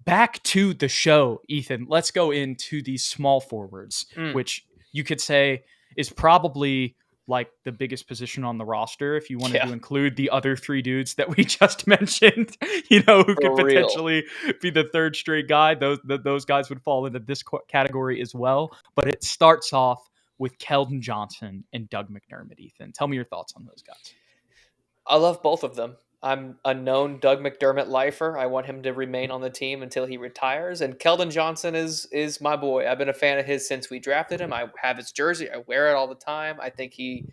back to the show, Ethan. Let's go into these small forwards, Mm. which you could say is probably like the biggest position on the roster if you wanted to include the other three dudes that we just mentioned, who could potentially be the third straight guy. Those guys would fall into this category as well. But it starts off with Keldon Johnson and Doug McDermott. Ethan, tell me your thoughts on those guys. I love both of them. I'm a known Doug McDermott lifer. I want him to remain on the team until he retires. And Keldon Johnson is my boy. I've been a fan of his since we drafted him. I have his jersey. I wear it all the time. I think he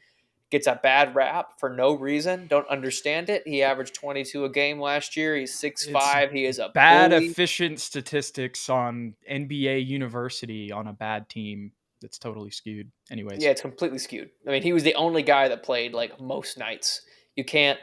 gets a bad rap for no reason. Don't understand it. He averaged 22 a game last year. He's 6'5". He is a bad bully. Efficient statistics on NBA University on a bad team. That's totally skewed. Anyways. Yeah, it's completely skewed. I mean, he was the only guy that played like most nights. You can't.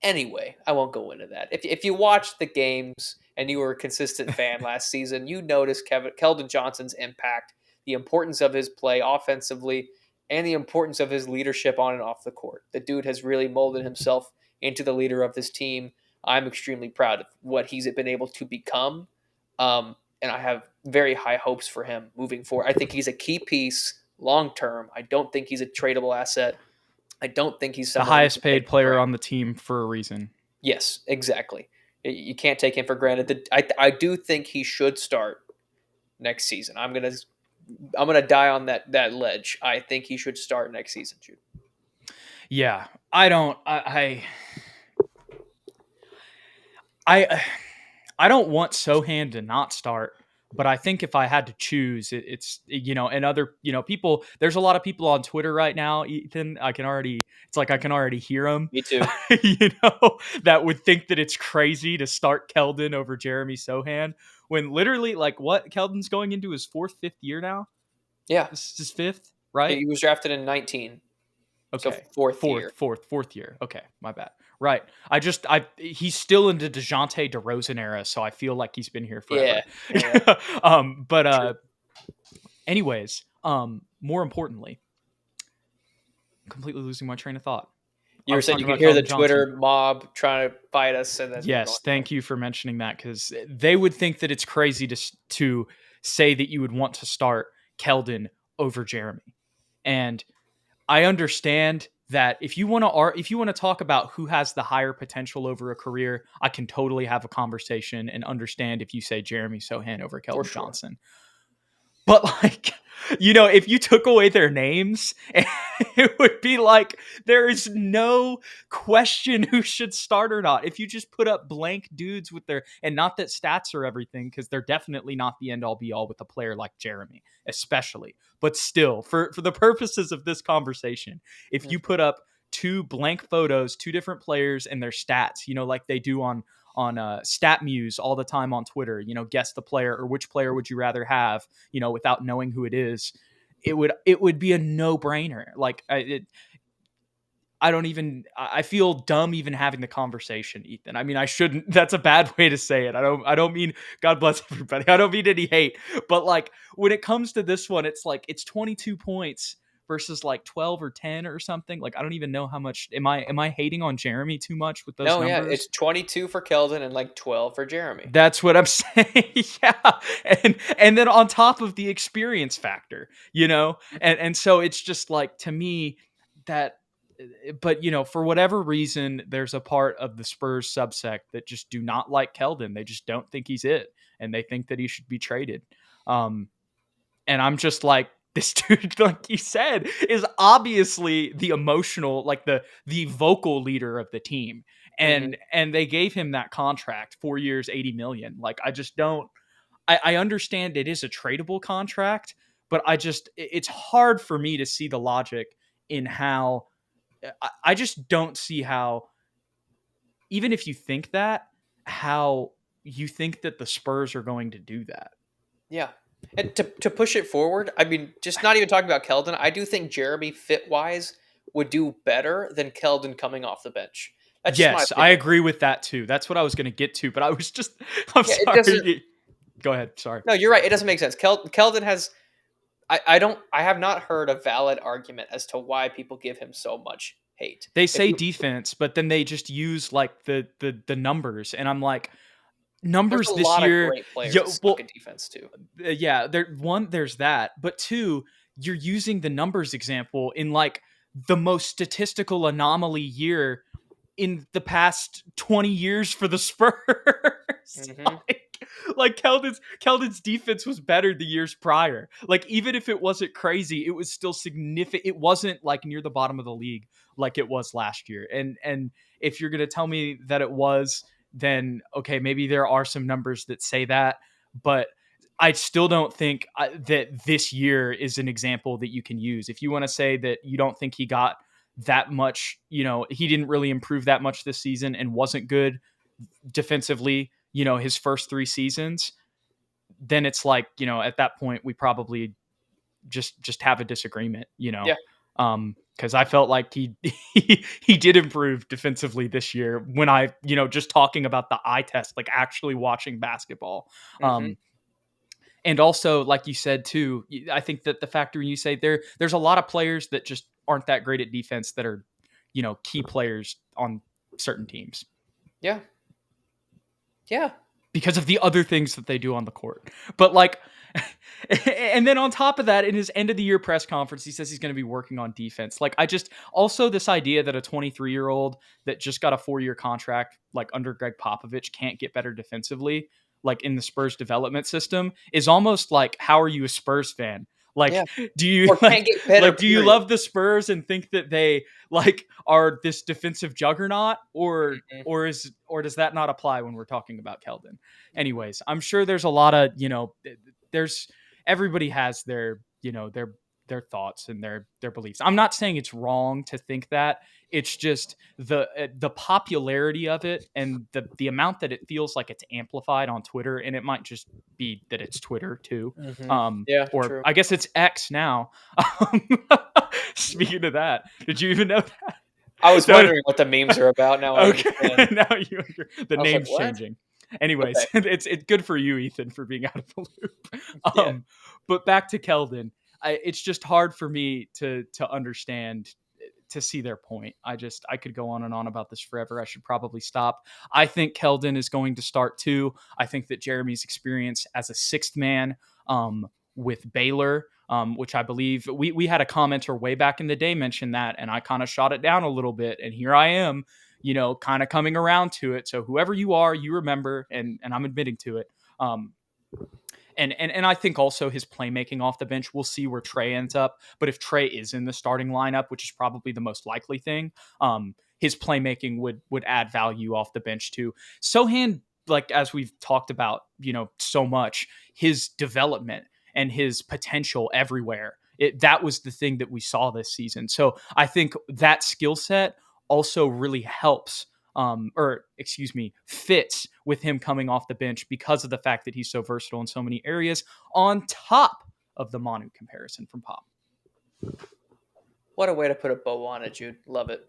Anyway, I won't go into that. If you watched the games and you were a consistent fan last season, you noticed Keldon Johnson's impact, the importance of his play offensively, and the importance of his leadership on and off the court. The dude has really molded himself into the leader of this team. I'm extremely proud of what he's been able to become, and I have very high hopes for him moving forward. I think he's a key piece long term. I don't think he's a tradable asset. I don't think he's the highest paid player on the team for a reason. Yes, exactly. You can't take him for granted. I do think he should start next season. I'm gonna die on that ledge. I think he should start next season, Jude. Yeah, I don't. I don't want Sohan to not start. But I think if I had to choose, it's and other people. There's a lot of people on Twitter right now, Ethan. I can already hear them. Me too. That would think that it's crazy to start Keldon over Jeremy Sohan when literally, Keldon's going into his fifth year now. Yeah, this is his fifth, right? He was drafted in 19. Okay, so fourth year. Okay, my bad. Right. He's still in the DeJounte DeRozan era, so I feel like he's been here forever. Yeah. Anyways, more importantly, completely losing my train of thought. You were saying you could hear the Twitter mob trying to fight us, and then yes, thank you for mentioning that, because they would think that it's crazy to say that you would want to start Keldon over Jeremy, and I understand that if you want to talk about who has the higher potential over a career, I can totally have a conversation and understand if you say Jeremy Sohan over Keldon Johnson. But if you took away their names, it would be like there is no question who should start or not. If you just put up blank dudes with and not that stats are everything, because they're definitely not the end all be all with a player like Jeremy, especially. But still, for the purposes of this conversation, if you put up two blank photos, two different players and their stats, like they do on StatMuse all the time on Twitter, guess the player or which player would you rather have, without knowing who it is, it would be a no-brainer. I feel dumb even having the conversation, Ethan. I mean, I shouldn't, that's a bad way to say it. I don't mean, God bless everybody. I don't mean any hate, but when it comes to this one, it's 22 points versus 12 or 10 or something. I don't even know how much. Am I hating on Jeremy too much with those numbers? Yeah, it's 22 for Keldon and 12 for Jeremy. That's what I'm saying. Yeah. And then on top of the experience factor, and so it's just to me that, but for whatever reason, there's a part of the Spurs subsect that just do not like Keldon. They just don't think he's it, and they think that he should be traded. And I'm just this dude, like you said, is obviously the emotional, the vocal leader of the team. And they gave him that contract, 4 years, $80 million. I just don't. I understand it is a tradable contract, but it's hard for me to see the logic in how. I just don't see how, even if you think that, how you think that the Spurs are going to do that. Yeah. And to push it forward, I mean, just not even talking about Keldon, I do think Jeremy fit-wise would do better than Keldon coming off the bench. That's yes, I agree with that too. That's what I was going to get to, but I'm sorry. Go ahead. Sorry. No, you're right. It doesn't make sense. Keldon has, I have not heard a valid argument as to why people give him so much hate. They say defense, but then they just use the numbers, and I'm like, There's a numbers this lot of year. great players Yeah, that suck well, at defense too. yeah. There's that, but two, you're using the numbers example in like the most statistical anomaly year in the past 20 years for the Spurs. Hmm. like Keldon's defense was better the years prior. Like even if it wasn't crazy, it was still significant. It wasn't like near the bottom of the league like it was last year. And if you're going to tell me that it was, then okay, maybe there are some numbers that say that, but I still don't think that this year is an example that you can use. If you want to say that you don't think he got that much, he didn't really improve that much this season and wasn't good defensively, his first 3 seasons, then it's like, at that point we probably just have a disagreement, Yeah. because I felt like he did improve defensively this year when I, just talking about the eye test, like actually watching basketball. Hmm. Um, and also, like you said too, I think that the factor when you say there's a lot of players that just aren't that great at defense that are, key players on certain teams Yeah. Yeah. because of the other things that they do on the court. But like, and then on top of that, in his end of the year press conference, he says he's going to be working on defense. Like, I just also this idea that a 23-year-old that just got a 4-year contract, like under Greg Popovich, can't get better defensively, like in the Spurs development system, is almost like, how are you a Spurs fan? Yeah. Like, do you Or can't get better, do you period. love the Spurs and think that they like are this defensive juggernaut, or Mhm. does that not apply when we're talking about Keldon? Anyways, I'm sure there's a lot of, there's everybody has their, their thoughts and their beliefs. I'm not saying it's wrong to think that. It's just the popularity of it and the amount that it feels like it's amplified on Twitter, and it might just be that it's Twitter too. Mhm. Yeah, Or true. I guess it's X now. Speaking of that, did you even know that? I was No, wondering what the memes are about. Now I okay, understand. now the I was like, name's "What?" changing. Anyways, Okay. it's good for you, Ethan, for being out of the loop. Yeah. But back to Keldon, it's just hard for me to understand, to see their point. I could go on and on about this forever. I should probably stop. I think Keldon is going to start too. I think that Jeremy's experience as a sixth man, with Baylor, which I believe we had a commenter way back in the day mention that, and I kind of shot it down a little bit, and here I am, kind of coming around to it. So whoever you are, you remember, and I'm admitting to it. And I think also his playmaking off the bench, we'll see where Trey ends up. But if Trey is in the starting lineup, which is probably the most likely thing, his playmaking would add value off the bench too. Sohan, like as we've talked about, so much, his development and his potential everywhere. That was the thing that we saw this season. So I think that skill set also really helps, or excuse me, fits with him coming off the bench because of the fact that he's so versatile in so many areas, on top of the Manu comparison from Pop. What a way to put a bow on it, Jude. Love it.